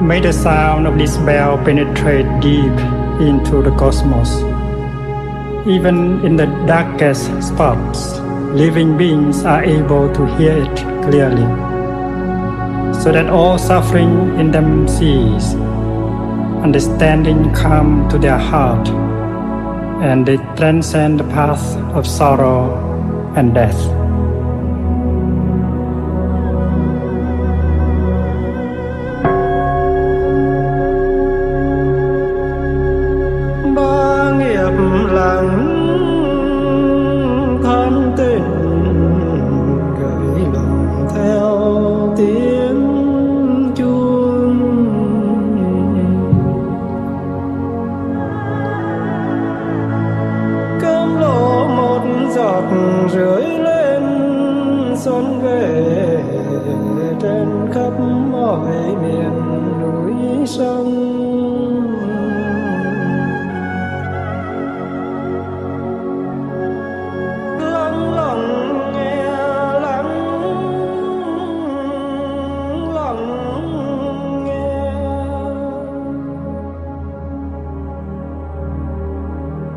May the sound of this bell penetrate deep into the cosmos. Even in the darkest spots, living beings are able to hear it clearly, so that all suffering in them cease, understanding come to their heart, and they transcend the path of sorrow and death. Ba nghiệp lặng than tình gửi lòng theo tiếng chuông, cơm lộ một giọt rưới lên xuân về trên khắp mọi miền núi sông.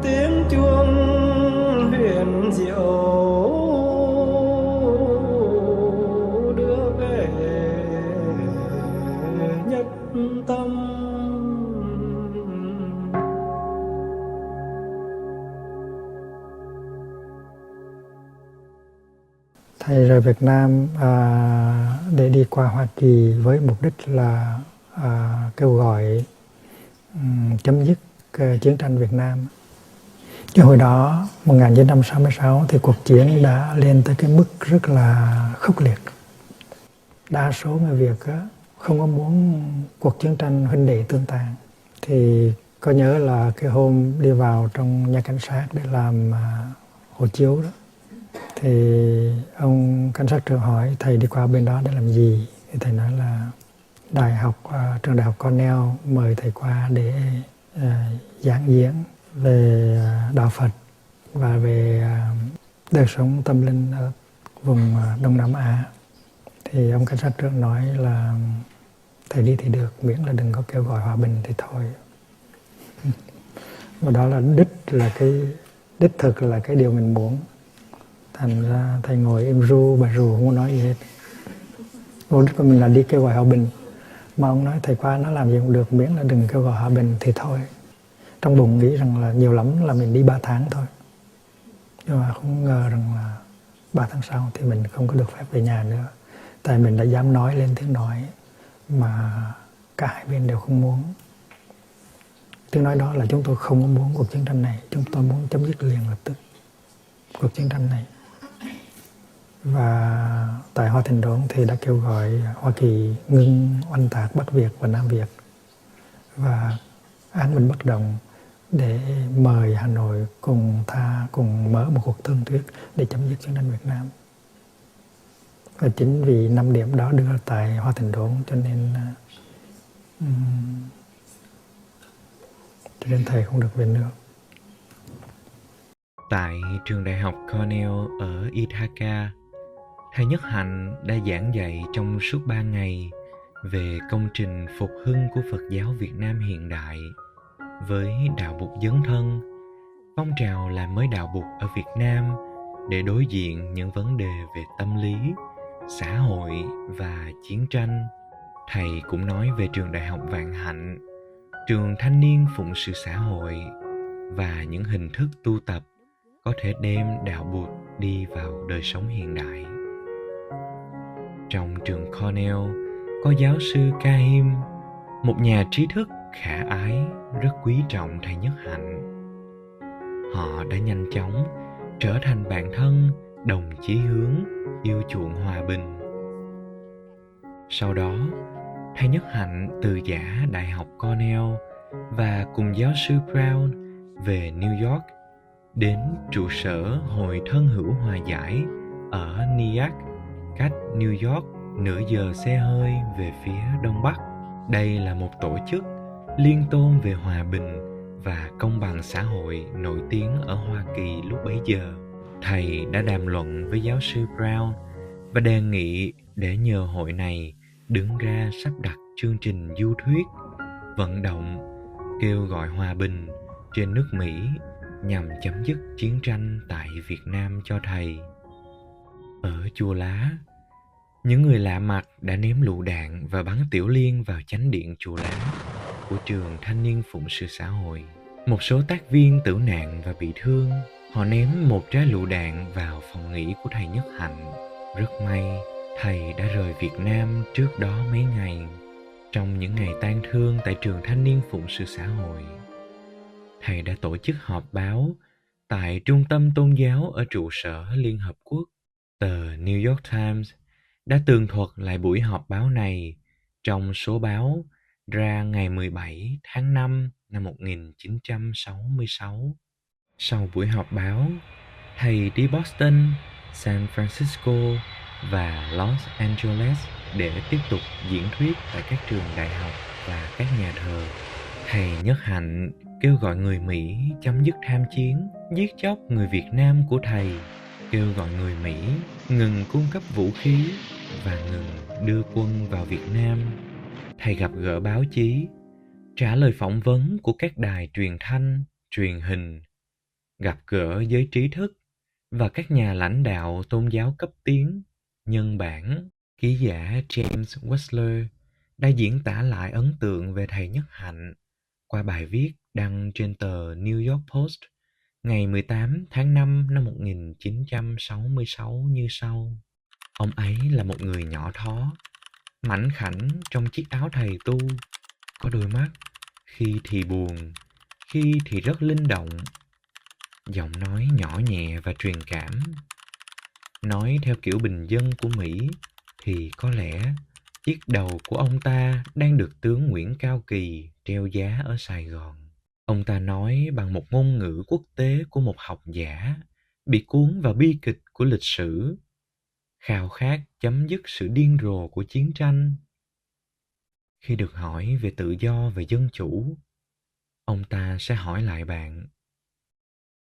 Tiếng chuông huyền diệu đưa về nhất tâm. Thầy rời Việt Nam để đi qua Hoa Kỳ với mục đích là kêu gọi chấm dứt chiến tranh Việt Nam. Cái hồi đó 1966 thì cuộc chiến đã lên tới cái mức rất là khốc liệt. Đa số người Việt không có muốn cuộc chiến tranh huynh đệ tương tàn. Thì có nhớ là cái hôm đi vào trong nhà cảnh sát để làm hộ chiếu đó, thì ông cảnh sát trưởng hỏi thầy đi qua bên đó để làm gì. Thì thầy nói là trường đại học Cornell mời thầy qua để giảng diễn về đạo Phật và về đời sống tâm linh ở vùng Đông Nam Á. Thì ông cảnh sát trưởng nói là thầy đi thì được, miễn là đừng có kêu gọi hòa bình thì thôi. Và đó là đích thực là cái điều mình muốn. Thành ra thầy ngồi im ru bà ru không có nói gì hết. Mục đích của mình là đi kêu gọi hòa bình, mà ông nói thầy qua nó làm gì cũng được, miễn là đừng kêu gọi hòa bình thì thôi. Trong bụng nghĩ rằng là nhiều lắm là mình đi 3 tháng thôi, nhưng mà không ngờ rằng là 3 tháng sau thì mình không có được phép về nhà nữa. Tại mình đã dám nói lên tiếng nói mà cả hai bên đều không muốn. Tiếng nói đó là chúng tôi không có muốn cuộc chiến tranh này, chúng tôi muốn chấm dứt liền lập tức cuộc chiến tranh này. Và tại Hoa Thịnh Đốn thì đã kêu gọi Hoa Kỳ ngưng oanh tạc Bắc Việt và Nam Việt và án binh bất động, để mời Hà Nội cùng mở một cuộc thương thuyết để chấm dứt chiến tranh Việt Nam. Và chính vì 5 điểm đó đưa tại Hoa Thịnh Đốn cho nên thầy không được về nước. Tại trường đại học Cornell ở Ithaca, thầy Nhất Hạnh đã giảng dạy trong suốt 3 ngày về công trình phục hưng của Phật giáo Việt Nam hiện đại với đạo Bụt dấn thân, phong trào làm mới đạo Bụt ở Việt Nam để đối diện những vấn đề về tâm lý, xã hội và chiến tranh. Thầy cũng nói về trường đại học Vạn Hạnh, trường thanh niên phụng sự xã hội và những hình thức tu tập có thể đem đạo Bụt đi vào đời sống hiện đại. Trong trường Cornell có giáo sư Kahim, một nhà trí thức khả ái rất quý trọng thầy Nhất Hạnh. Họ đã nhanh chóng trở thành bạn thân, đồng chí hướng, yêu chuộng hòa bình. Sau đó, thầy Nhất Hạnh từ giã Đại học Cornell và cùng giáo sư Brown về New York, đến trụ sở Hội Thân hữu Hòa giải ở Nyack, cách New York nửa giờ xe hơi về phía đông bắc. Đây là một tổ chức liên tôn về hòa bình và công bằng xã hội nổi tiếng ở Hoa Kỳ lúc bấy giờ. Thầy đã đàm luận với giáo sư Brown và đề nghị để nhờ hội này đứng ra sắp đặt chương trình du thuyết, vận động, kêu gọi hòa bình trên nước Mỹ nhằm chấm dứt chiến tranh tại Việt Nam cho thầy. Ở Chùa Lá, những người lạ mặt đã ném lựu đạn và bắn tiểu liên vào chánh điện Chùa Lá của trường Thanh niên Phụng sự xã hội. Một số tác viên tử nạn và bị thương. Họ ném một trái lựu đạn vào phòng nghỉ của thầy Nhất Hạnh. Rất may, thầy đã rời Việt Nam trước đó mấy ngày. Trong những ngày tang thương tại trường Thanh niên Phụng sự xã hội, thầy đã tổ chức họp báo tại Trung tâm Tôn giáo ở trụ sở Liên Hợp Quốc. Tờ New York Times đã tường thuật lại buổi họp báo này trong số báo ra ngày 17 tháng 5 năm 1966. Sau buổi họp báo, thầy đi Boston, San Francisco và Los Angeles để tiếp tục diễn thuyết tại các trường đại học và các nhà thờ. Thầy Nhất Hạnh kêu gọi người Mỹ chấm dứt tham chiến, giết chóc người Việt Nam của thầy, kêu gọi người Mỹ ngừng cung cấp vũ khí và ngừng đưa quân vào Việt Nam. Thầy gặp gỡ báo chí, trả lời phỏng vấn của các đài truyền thanh, truyền hình, gặp gỡ giới trí thức và các nhà lãnh đạo tôn giáo cấp tiến. Nhân bản, ký giả James Wessler đã diễn tả lại ấn tượng về thầy Nhất Hạnh qua bài viết đăng trên tờ New York Post ngày 18 tháng 5 năm 1966 như sau. Ông ấy là một người nhỏ thó, mảnh khảnh trong chiếc áo thầy tu, có đôi mắt khi thì buồn, khi thì rất linh động, giọng nói nhỏ nhẹ và truyền cảm. Nói theo kiểu bình dân của Mỹ thì có lẽ chiếc đầu của ông ta đang được tướng Nguyễn Cao Kỳ treo giá ở Sài Gòn. Ông ta nói bằng một ngôn ngữ quốc tế của một học giả bị cuốn vào bi kịch của lịch sử, khao khát chấm dứt sự điên rồ của chiến tranh. Khi được hỏi về tự do và dân chủ, ông ta sẽ hỏi lại bạn: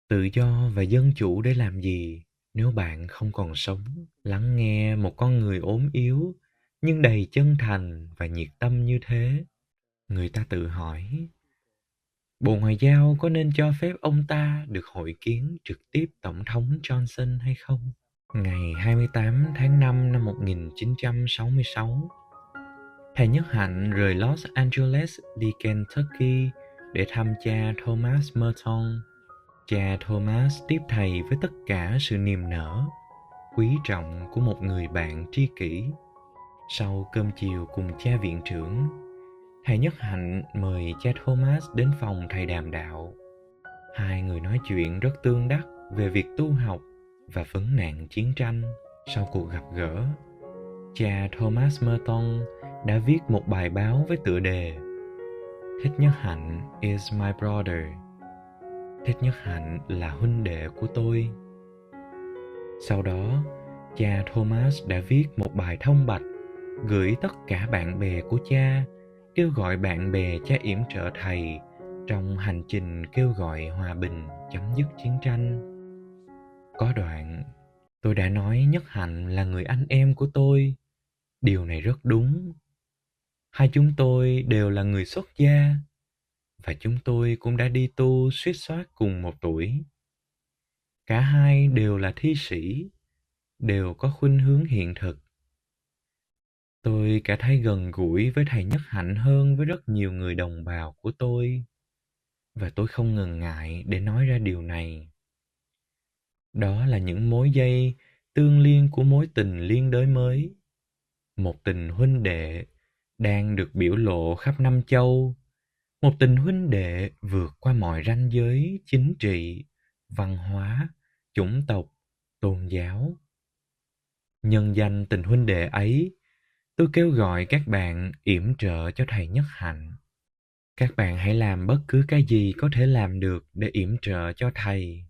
tự do và dân chủ để làm gì nếu bạn không còn sống? Lắng nghe một con người ốm yếu nhưng đầy chân thành và nhiệt tâm như thế, người ta tự hỏi, Bộ Ngoại giao có nên cho phép ông ta được hội kiến trực tiếp Tổng thống Johnson hay không? Ngày 28 tháng 5 năm 1966, thầy Nhất Hạnh rời Los Angeles đi Kentucky để thăm cha Thomas Merton. Cha Thomas tiếp thầy với tất cả sự niềm nở, quý trọng của một người bạn tri kỷ. Sau cơm chiều cùng cha viện trưởng, thầy Nhất Hạnh mời cha Thomas đến phòng thầy đàm đạo. Hai người nói chuyện rất tương đắc về việc tu học và vấn nạn chiến tranh. Sau cuộc gặp gỡ, cha Thomas Merton đã viết một bài báo với tựa đề Thích Nhất Hạnh is my brother. Thích Nhất Hạnh là huynh đệ của tôi. Sau đó, cha Thomas đã viết một bài thông bạch gửi tất cả bạn bè của cha, kêu gọi bạn bè cha yểm trợ thầy trong hành trình kêu gọi hòa bình, chấm dứt chiến tranh. Có đoạn, tôi đã nói Nhất Hạnh là người anh em của tôi. Điều này rất đúng. Hai chúng tôi đều là người xuất gia, và chúng tôi cũng đã đi tu suýt soát cùng một tuổi. Cả hai đều là thi sĩ, đều có khuynh hướng hiện thực. Tôi cảm thấy gần gũi với thầy Nhất Hạnh hơn với rất nhiều người đồng bào của tôi, và tôi không ngần ngại để nói ra điều này. Đó là những mối dây tương liên của mối tình liên đới mới. Một tình huynh đệ đang được biểu lộ khắp năm châu. Một tình huynh đệ vượt qua mọi ranh giới chính trị, văn hóa, chủng tộc, tôn giáo. Nhân danh tình huynh đệ ấy, tôi kêu gọi các bạn yểm trợ cho thầy Nhất Hạnh. Các bạn hãy làm bất cứ cái gì có thể làm được để yểm trợ cho thầy.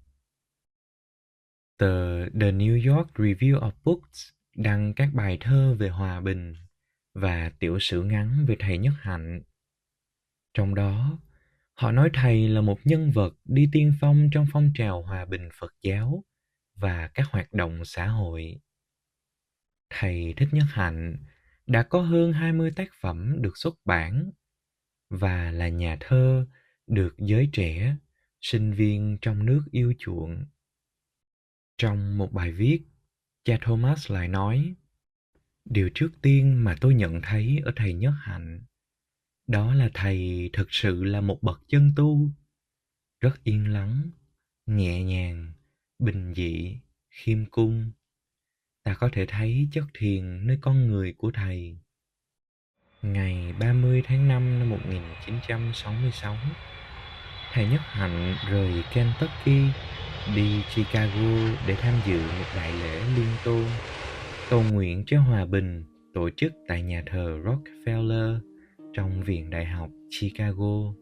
Tờ The New York Review of Books đăng các bài thơ về hòa bình và tiểu sử ngắn về thầy Nhất Hạnh. Trong đó, họ nói thầy là một nhân vật đi tiên phong trong phong trào hòa bình Phật giáo và các hoạt động xã hội. Thầy Thích Nhất Hạnh đã có hơn 20 tác phẩm được xuất bản và là nhà thơ được giới trẻ, sinh viên trong nước yêu chuộng. Trong một bài viết, cha Thomas lại nói, điều trước tiên mà tôi nhận thấy ở thầy Nhất Hạnh, đó là thầy thực sự là một bậc chân tu, rất yên lắng, nhẹ nhàng, bình dị, khiêm cung. Ta có thể thấy chất thiền nơi con người của thầy. Ngày 30 tháng 5 năm 1966, thầy Nhất Hạnh rời Kentucky đi Chicago để tham dự một đại lễ liên tôn cầu nguyện cho hòa bình tổ chức tại nhà thờ Rockefeller trong Viện Đại học Chicago,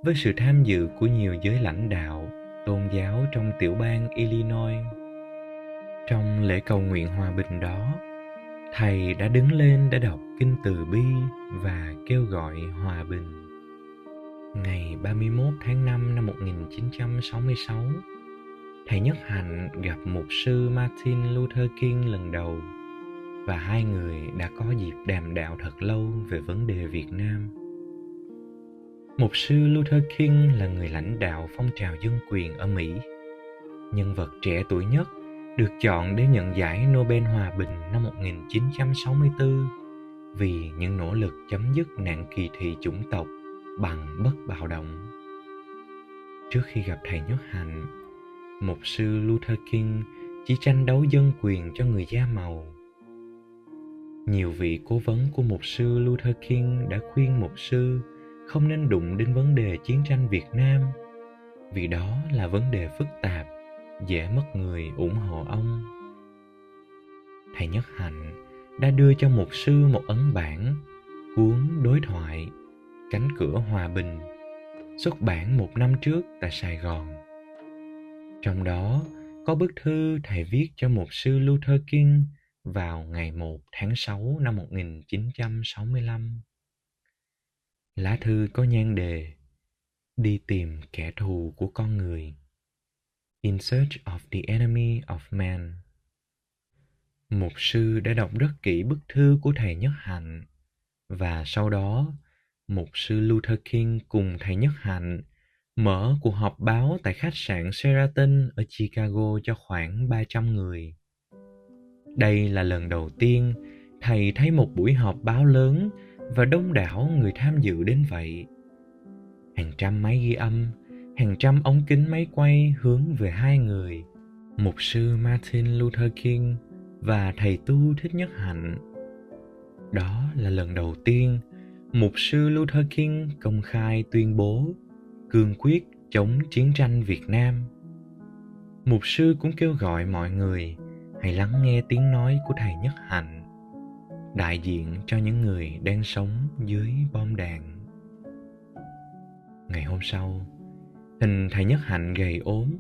với sự tham dự của nhiều giới lãnh đạo tôn giáo trong tiểu bang Illinois. Trong lễ cầu nguyện hòa bình đó, thầy đã đứng lên để đọc kinh từ bi và kêu gọi hòa bình. Ngày 31 tháng 5 năm 1966, thầy Nhất Hạnh gặp mục sư Martin Luther King lần đầu và hai người đã có dịp đàm đạo thật lâu về vấn đề Việt Nam. Mục sư Luther King là người lãnh đạo phong trào dân quyền ở Mỹ, nhân vật trẻ tuổi nhất được chọn để nhận giải Nobel Hòa bình năm 1964 vì những nỗ lực chấm dứt nạn kỳ thị chủng tộc bằng bất bạo động. Trước khi gặp thầy Nhất Hạnh, mục sư Luther King chỉ tranh đấu dân quyền cho người da màu. Nhiều vị cố vấn của mục sư Luther King đã khuyên mục sư không nên đụng đến vấn đề chiến tranh Việt Nam, vì đó là vấn đề phức tạp, dễ mất người ủng hộ ông. Thầy Nhất Hạnh đã đưa cho mục sư một ấn bản cuốn đối thoại Cánh cửa hòa bình, xuất bản 1 năm trước tại Sài Gòn. Trong đó có bức thư thầy viết cho mục sư Luther King vào ngày 1 tháng 6 năm 1965. Lá thư có nhan đề Đi tìm kẻ thù của con người. In Search of the Enemy of Man. Mục sư đã đọc rất kỹ bức thư của thầy Nhất Hạnh và sau đó mục sư Luther King cùng thầy Nhất Hạnh mở cuộc họp báo tại khách sạn Sheraton ở Chicago cho khoảng 300 người. Đây là lần đầu tiên thầy thấy một buổi họp báo lớn và đông đảo người tham dự đến vậy. Hàng trăm máy ghi âm, hàng trăm ống kính máy quay hướng về hai người, mục sư Martin Luther King và thầy tu Thích Nhất Hạnh. Đó là lần đầu tiên mục sư Luther King công khai tuyên bố cương quyết chống chiến tranh Việt Nam. Mục sư cũng kêu gọi mọi người hãy lắng nghe tiếng nói của thầy Nhất Hạnh, đại diện cho những người đang sống dưới bom đạn. Ngày hôm sau, hình thầy Nhất Hạnh gầy ốm,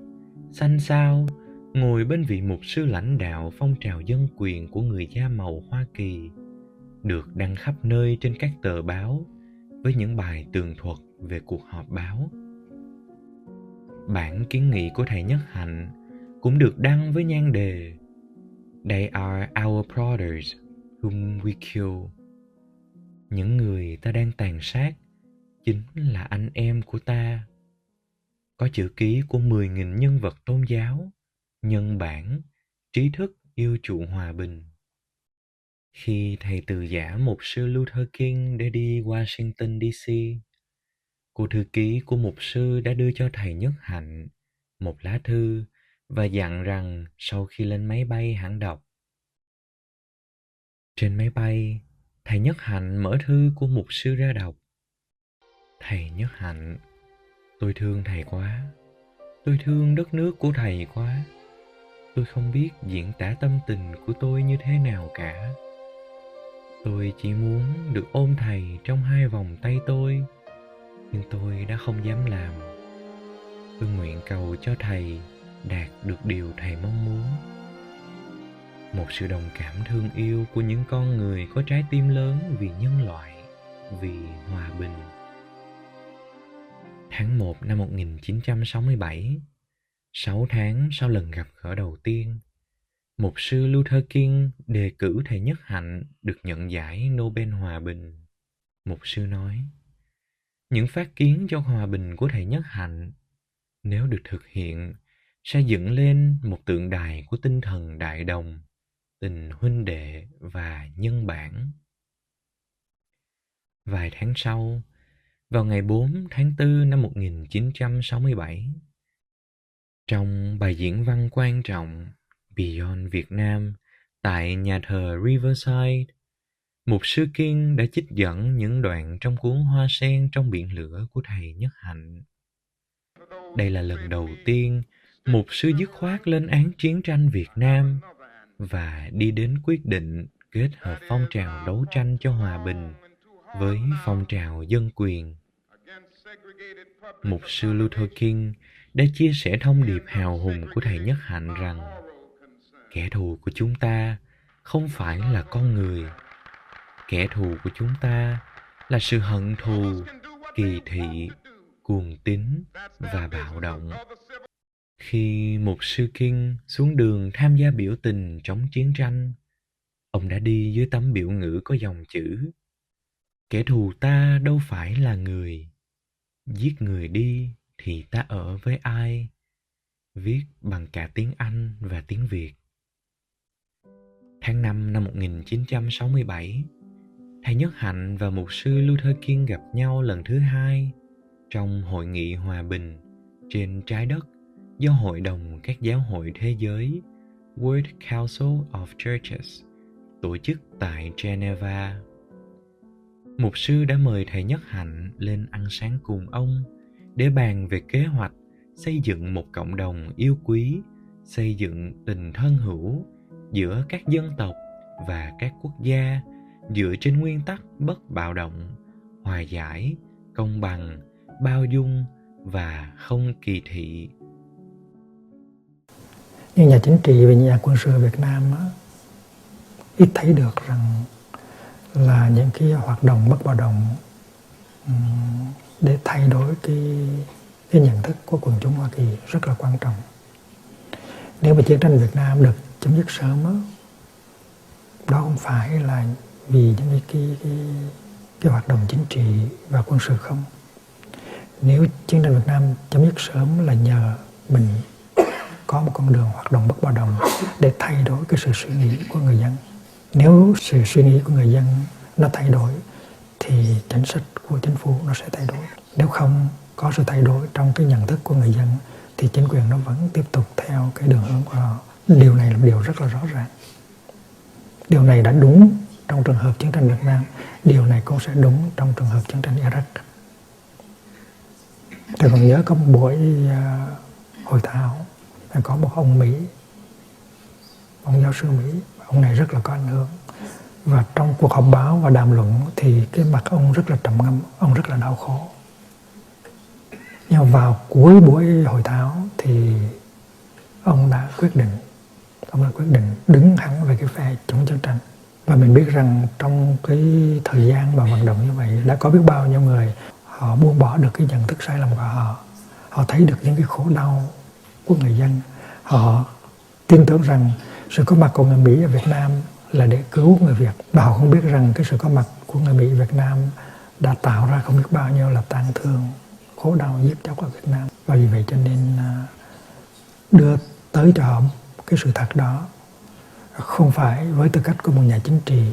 xanh xao, ngồi bên vị mục sư lãnh đạo phong trào dân quyền của người da màu Hoa Kỳ, được đăng khắp nơi trên các tờ báo với những bài tường thuật về cuộc họp báo. Bản kiến nghị của thầy Nhất Hạnh cũng được đăng với nhan đề They are our brothers whom we kill. Những người ta đang tàn sát chính là anh em của ta. Có chữ ký của 10.000 nhân vật tôn giáo, nhân bản, trí thức yêu chuộng hòa bình. Khi thầy từ giã mục sư Luther King để đi Washington DC, cô thư ký của mục sư đã đưa cho thầy Nhất Hạnh một lá thư và dặn rằng sau khi lên máy bay hãng đọc. Trên máy bay, thầy Nhất Hạnh mở thư của mục sư ra đọc. Thầy Nhất Hạnh, tôi thương thầy quá. Tôi thương đất nước của thầy quá. Tôi không biết diễn tả tâm tình của tôi như thế nào cả. Tôi chỉ muốn được ôm thầy trong hai vòng tay tôi, nhưng tôi đã không dám làm. Tôi nguyện cầu cho thầy đạt được điều thầy mong muốn. Một sự đồng cảm thương yêu của những con người có trái tim lớn vì nhân loại, vì hòa bình. Tháng 1 năm 1967, 6 tháng sau lần gặp gỡ đầu tiên, Mục sư Luther King đề cử thầy Nhất Hạnh được nhận giải Nobel Hòa Bình. Mục sư nói, những phát kiến cho hòa bình của thầy Nhất Hạnh, nếu được thực hiện, sẽ dựng lên một tượng đài của tinh thần đại đồng, tình huynh đệ và nhân bản. Vài tháng sau, vào ngày 4 tháng 4 năm 1967, trong bài diễn văn quan trọng Beyond Việt Nam tại nhà thờ Riverside, Mục sư King đã trích dẫn những đoạn trong cuốn Hoa sen trong biển lửa của thầy Nhất Hạnh. Đây là lần đầu tiên mục sư dứt khoát lên án chiến tranh Việt Nam và đi đến quyết định kết hợp phong trào đấu tranh cho hòa bình với phong trào dân quyền. Mục sư Luther King đã chia sẻ thông điệp hào hùng của thầy Nhất Hạnh rằng kẻ thù của chúng ta không phải là con người. Kẻ thù của chúng ta là sự hận thù, kỳ thị, cuồng tín và bạo động. Khi mục sư King xuống đường tham gia biểu tình chống chiến tranh, ông đã đi dưới tấm biểu ngữ có dòng chữ: kẻ thù ta đâu phải là người, giết người đi thì ta ở với ai, viết bằng cả tiếng Anh và tiếng Việt. Tháng 5 năm 1967, thầy Nhất Hạnh và mục sư Luther King gặp nhau lần thứ hai trong Hội nghị Hòa bình trên trái đất do Hội đồng các giáo hội thế giới World Council of Churches tổ chức tại Geneva. Mục sư đã mời thầy Nhất Hạnh lên ăn sáng cùng ông để bàn về kế hoạch xây dựng một cộng đồng yêu quý, xây dựng tình thân hữu giữa các dân tộc và các quốc gia dựa trên nguyên tắc bất bạo động, hòa giải, công bằng, bao dung và không kỳ thị. Nhưng nhà chính trị và nhà quân sự Việt Nam ít thấy được rằng là những cái hoạt động bất bạo động để thay đổi cái nhận thức của quần chúng Hoa Kỳ rất là quan trọng. Nếu mà chiến tranh Việt Nam được chấm dứt sớm đó không phải là vì những cái hoạt động chính trị và quân sự không. Nếu chiến tranh Việt Nam chấm dứt sớm là nhờ mình có một con đường hoạt động bất bạo động để thay đổi cái sự suy nghĩ của người dân. Nếu sự suy nghĩ của người dân nó thay đổi thì chính sách của chính phủ nó sẽ thay đổi. Nếu không có sự thay đổi trong cái nhận thức của người dân thì chính quyền nó vẫn tiếp tục theo cái đường hướng của họ. Điều này là điều rất là rõ ràng. Điều này đã đúng trong trường hợp chiến tranh Việt Nam, điều này cũng sẽ đúng trong trường hợp chiến tranh Iraq. Tôi còn nhớ có một buổi hội thảo, có một ông Mỹ, ông giáo sư Mỹ, ông này rất là có ảnh hưởng. Và trong cuộc họp báo và đàm luận thì cái mặt ông rất là trầm ngâm, ông rất là đau khổ. Nhưng mà vào cuối buổi hội thảo thì ông đã quyết định đứng hẳn về cái phe chống chiến tranh. Và mình biết rằng trong cái thời gian mà vận động như vậy đã có biết bao nhiêu người họ buông bỏ được cái nhận thức sai lầm của họ. Họ thấy được những cái khổ đau của người dân. Họ tin tưởng rằng sự có mặt của người Mỹ ở Việt Nam là để cứu người Việt. Và họ không biết rằng cái sự có mặt của người Mỹ Việt Nam đã tạo ra không biết bao nhiêu là tang thương, khổ đau, giết chóc ở Việt Nam. Và vì vậy cho nên đưa tới cho họ cái sự thật đó không phải với tư cách của một nhà chính trị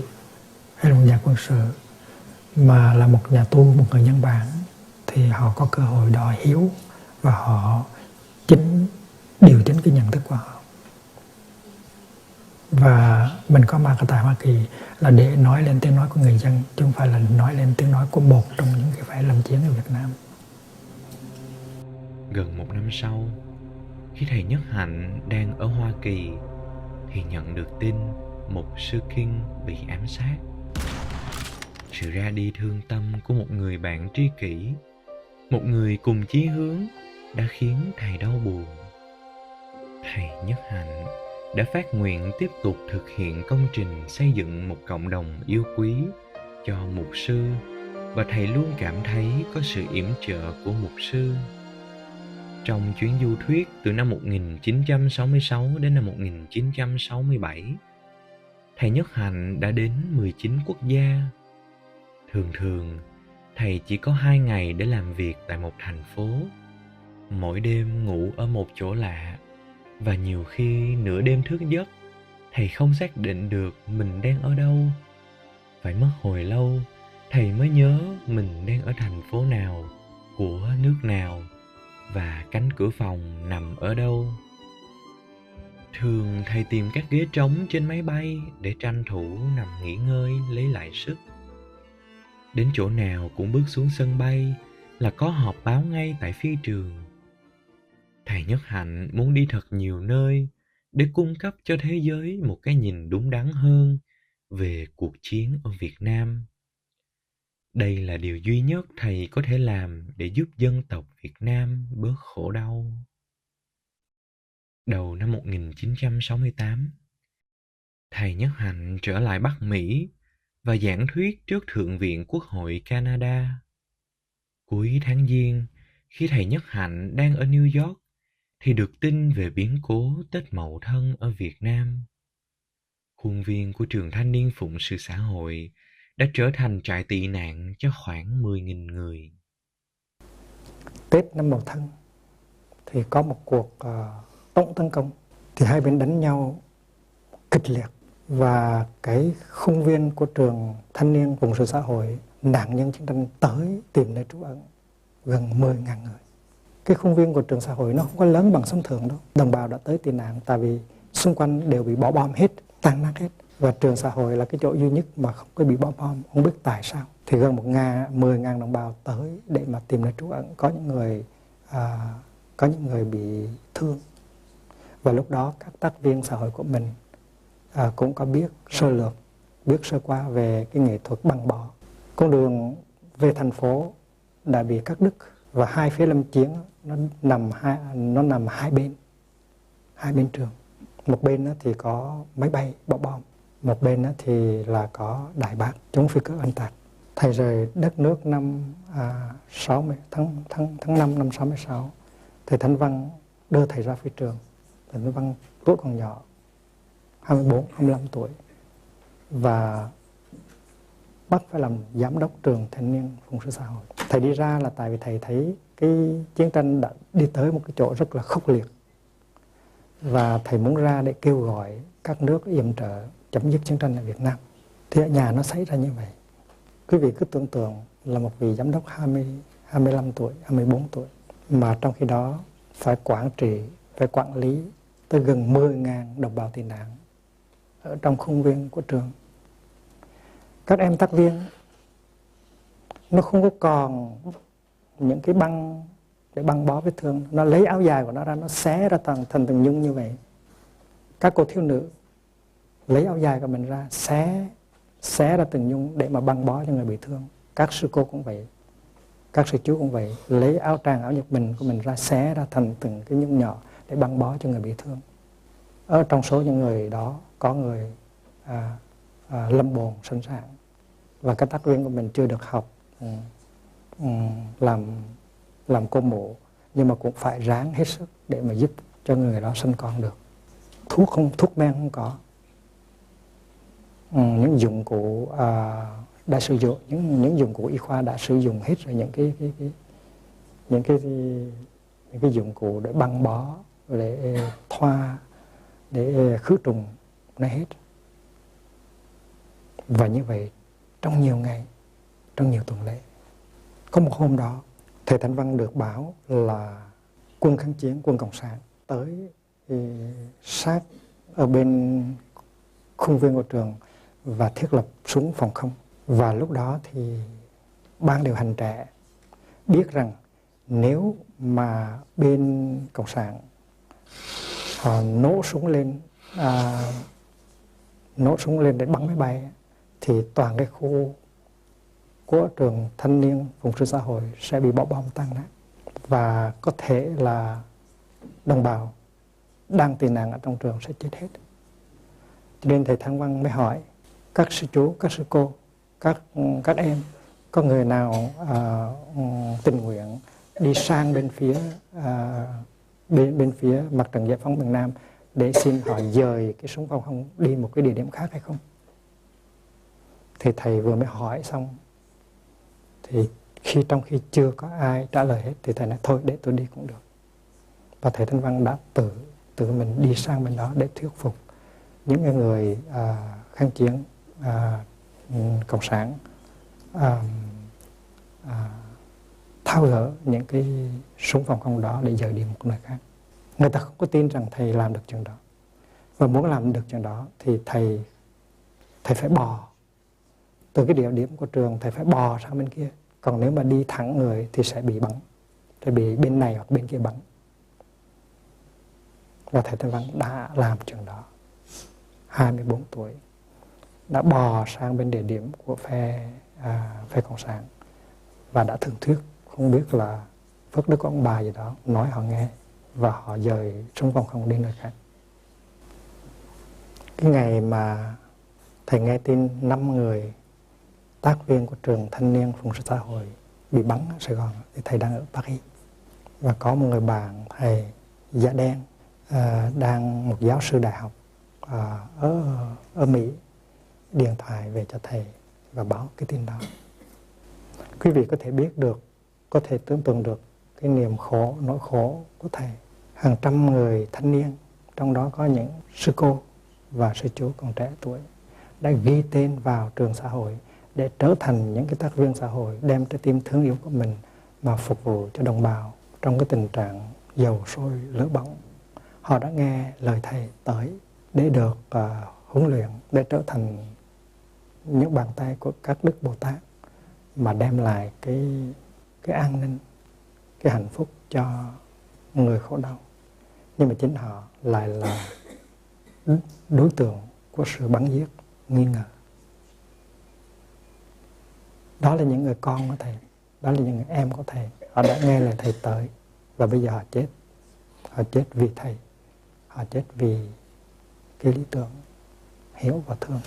hay là một nhà quân sự, mà là một nhà tu, một người nhân bản, thì họ có cơ hội đòi hiếu và họ điều chỉnh cái nhận thức của họ. Và mình có mặt ở tại Hoa Kỳ là để nói lên tiếng nói của người dân, chứ không phải là nói lên tiếng nói của một trong những cái phe lâm chiến ở Việt Nam. Gần một năm sau, khi thầy Nhất Hạnh đang ở Hoa Kỳ thì nhận được tin mục sư King bị ám sát. Sự ra đi thương tâm của một người bạn tri kỷ, một người cùng chí hướng đã khiến thầy đau buồn. Thầy Nhất Hạnh đã phát nguyện tiếp tục thực hiện công trình xây dựng một cộng đồng yêu quý cho mục sư, và thầy luôn cảm thấy có sự yểm trợ của mục sư. Trong chuyến du thuyết từ năm 1966 đến năm 1967, thầy Nhất Hạnh đã đến 19 quốc gia. Thường thường, thầy chỉ có 2 ngày để làm việc tại một thành phố. Mỗi đêm ngủ ở một chỗ lạ, và nhiều khi nửa đêm thức giấc, thầy không xác định được mình đang ở đâu. Phải mất hồi lâu, thầy mới nhớ mình đang ở thành phố nào, của nước nào, và cánh cửa phòng nằm ở đâu. Thường thầy tìm các ghế trống trên máy bay để tranh thủ nằm nghỉ ngơi lấy lại sức. Đến chỗ nào cũng bước xuống sân bay là có họp báo ngay tại phi trường. Thầy Nhất Hạnh muốn đi thật nhiều nơi để cung cấp cho thế giới một cái nhìn đúng đắn hơn về cuộc chiến ở Việt Nam. Đây là điều duy nhất thầy có thể làm để giúp dân tộc Việt Nam bớt khổ đau. Đầu năm 1968, thầy Nhất Hạnh trở lại Bắc Mỹ và giảng thuyết trước Thượng viện Quốc hội Canada. Cuối tháng Giêng, khi thầy Nhất Hạnh đang ở New York, thì được tin về biến cố Tết Mậu Thân ở Việt Nam. Khuôn viên của trường Thanh niên Phụng sự xã hội đã trở thành trại tị nạn cho khoảng 10.000 người. Tết năm Mậu Thân thì có một cuộc tổng tấn công, thì hai bên đánh nhau kịch liệt, và cái khuôn viên của trường Thanh niên Phụng sự xã hội, nạn nhân chiến tranh tới tìm nơi trú ẩn gần 10.000 người. Cái khuôn viên của trường xã hội nó không có lớn bằng sân thượng đâu. Đồng bào đã tới tị nạn tại vì xung quanh đều bị bỏ bom hết, tan nát hết. Và trường xã hội là cái chỗ duy nhất mà không có bị bỏ bom, không biết tại sao. Thì gần 10.000 đồng bào tới để mà tìm nơi trú ẩn. Có những người bị thương. Và lúc đó các tác viên xã hội của mình cũng có biết sơ lược, biết sơ qua về cái nghệ thuật băng bó. Con đường về thành phố đã bị cắt đứt, và hai phía lâm chiến nó nằm hai bên trường. Một bên thì có máy bay bỏ bom, một bên thì là có đại bác chống phi cơ oanh tạc. Thầy rời đất nước năm tháng 5 năm 66. Thầy Thanh Văn đưa thầy ra phi trường. Thầy Thanh Văn tuổi còn nhỏ, 24, 25 tuổi, và bắt phải làm giám đốc trường Thanh niên Phụng sự xã hội. Thầy đi ra là tại vì thầy thấy cái chiến tranh đã đi tới một cái chỗ rất là khốc liệt, và thầy muốn ra để kêu gọi các nước yểm trợ chấm dứt chiến tranh ở Việt Nam. Thì ở nhà nó xảy ra như vậy. Quý vị cứ tưởng tượng là một vị giám đốc 25 tuổi, 24 tuổi, mà trong khi đó phải quản trị, phải quản lý tới gần 10.000 đồng bào tị nạn ở trong khuôn viên của trường. Các em tác viên nó không có còn những cái băng để băng bó vết thương, nó lấy áo dài của nó ra, nó xé ra thành từng nhung như vậy. Các cô thiếu nữ lấy áo dài của mình ra, xé ra từng nhung để mà băng bó cho người bị thương. Các sư cô cũng vậy, các sư chú cũng vậy, lấy áo tràng, áo nhật bình của mình ra, xé ra thành từng cái nhung nhỏ để băng bó cho người bị thương. Ở trong số những người đó có người lâm bồn sẵn sàng, và các tác viên của mình chưa được học làm cô mụ, nhưng mà cũng phải ráng hết sức để mà giúp cho người đó sinh con được. Thuốc men không có, những dụng cụ đã sử dụng, những dụng cụ y khoa đã sử dụng hết rồi, những cái dụng cụ để băng bó, để thoa, để khử trùng nó hết. Và như vậy trong nhiều ngày, trong nhiều tuần lễ. Có một hôm đó, thầy Thanh Văn được báo là quân kháng chiến, quân Cộng sản tới sát ở bên khuôn viên của trường và thiết lập súng phòng không. Và lúc đó thì ban điều hành trẻ biết rằng nếu mà bên Cộng sản họ nổ súng lên để bắn máy bay, thì toàn cái khu của trường Thanh niên Phụng sự xã hội sẽ bị bỏ bom tan nát, và có thể là đồng bào đang tị nạn ở trong trường sẽ chết hết. Cho nên thầy Thanh Văn mới hỏi các sư chú, các sư cô, các em có người nào tình nguyện đi sang bên phía Mặt trận Giải phóng miền Nam để xin họ dời cái súng phòng không đi một cái địa điểm khác hay không? Thì thầy vừa mới hỏi xong, thì trong khi chưa có ai trả lời hết thì thầy nói thôi để tôi đi cũng được. Và thầy Thanh Văn đã tự mình đi sang bên đó để thuyết phục những người kháng chiến cộng sản tháo gỡ những cái súng phòng không đó để dời đi một nơi khác. Người ta không có tin rằng thầy làm được chuyện đó, và muốn làm được chuyện đó thì thầy phải bò từ cái địa điểm của trường, thầy phải bò sang bên kia. Còn nếu mà đi thẳng người thì sẽ bị bắn, sẽ bị bên này hoặc bên kia bắn. Và thầy Thanh Văn đã làm chuyện đó. 24 tuổi đã bò sang bên địa điểm của phe cộng sản và đã thường thuyết, không biết là Phước Đức ông bà gì đó, nói họ nghe và họ dời súng phòng không đi nơi khác. Cái ngày mà thầy nghe tin 5 người tác viên của trường thanh niên phụng sự xã hội bị bắn ở Sài Gòn thì thầy đang ở Paris. Và có một người bạn thầy da đen, đang một giáo sư đại học ở Mỹ, điện thoại về cho thầy và báo cái tin đó. Quý vị có thể biết được, có thể tưởng tượng được cái niềm khổ, nỗi khổ của thầy. Hàng trăm người thanh niên, trong đó có những sư cô và sư chú còn trẻ tuổi, đã ghi tên vào trường xã hội để trở thành những cái tác viên xã hội, đem trái tim thương yêu của mình mà phục vụ cho đồng bào trong cái tình trạng dầu sôi lửa bỏng. Họ đã nghe lời thầy tới để được huấn luyện, để trở thành những bàn tay của các Đức Bồ Tát mà đem lại cái an ninh, cái hạnh phúc cho người khổ đau. Nhưng mà chính họ lại là đối tượng của sự bắn giết, nghi ngờ. Đó là những người con của thầy, đó là những người em của thầy. Họ đã nghe lời thầy tới và bây giờ họ chết. Họ chết vì thầy, họ chết vì cái lý tưởng hiểu và thương.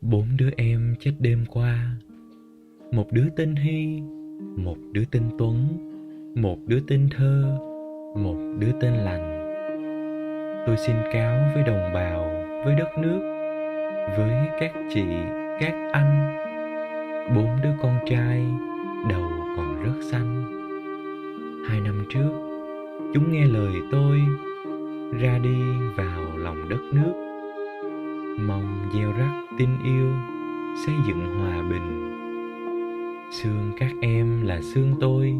4 đứa em chết đêm qua. Một đứa tên Hy, một đứa tên Tuấn, một đứa tên Thơ, một đứa tên Lành. Tôi xin cáo với đồng bào, với đất nước, với các chị, các anh. 4 đứa con trai, đầu còn rất xanh. 2 năm trước, chúng nghe lời tôi, ra đi vào lòng đất nước. Mong gieo rắc tình yêu, xây dựng hòa bình. Xương các em là xương tôi,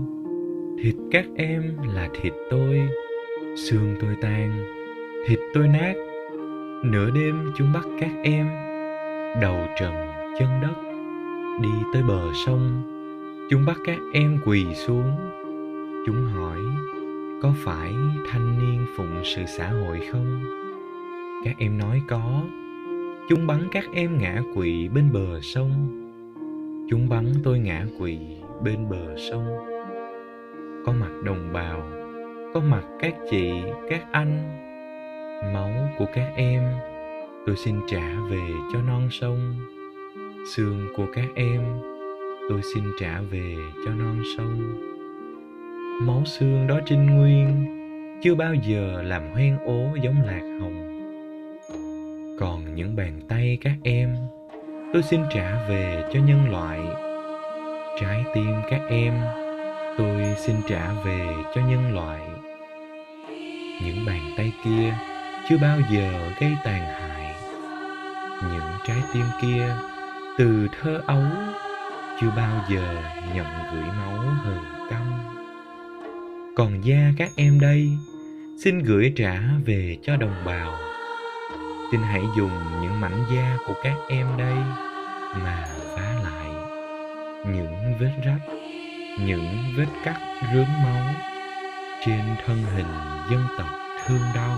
thịt các em là thịt tôi. Xương tôi tan, thịt tôi nát. Nửa đêm chúng bắt các em, đầu trần chân đất. Đi tới bờ sông, chúng bắt các em quỳ xuống. Chúng hỏi, có phải thanh niên phụng sự xã hội không? Các em nói có. Chúng bắn các em ngã quỵ bên bờ sông. Chúng bắn tôi ngã quỵ bên bờ sông. Có mặt đồng bào, có mặt các chị, các anh. Máu của các em tôi xin trả về cho non sông. Xương của các em tôi xin trả về cho non sông. Máu xương đó trinh nguyên, chưa bao giờ làm hoen ố giống lạc hồng. Còn những bàn tay các em tôi xin trả về cho nhân loại. Trái tim các em tôi xin trả về cho nhân loại. Những bàn tay kia chưa bao giờ gây tàn hại. Những trái tim kia từ thơ ấu chưa bao giờ nhận gửi máu hờn căm. Còn da các em đây xin gửi trả về cho đồng bào. Xin hãy dùng những mảnh da của các em đây mà vá lại những vết rách, những vết cắt rớm máu trên thân hình dân tộc thương đau.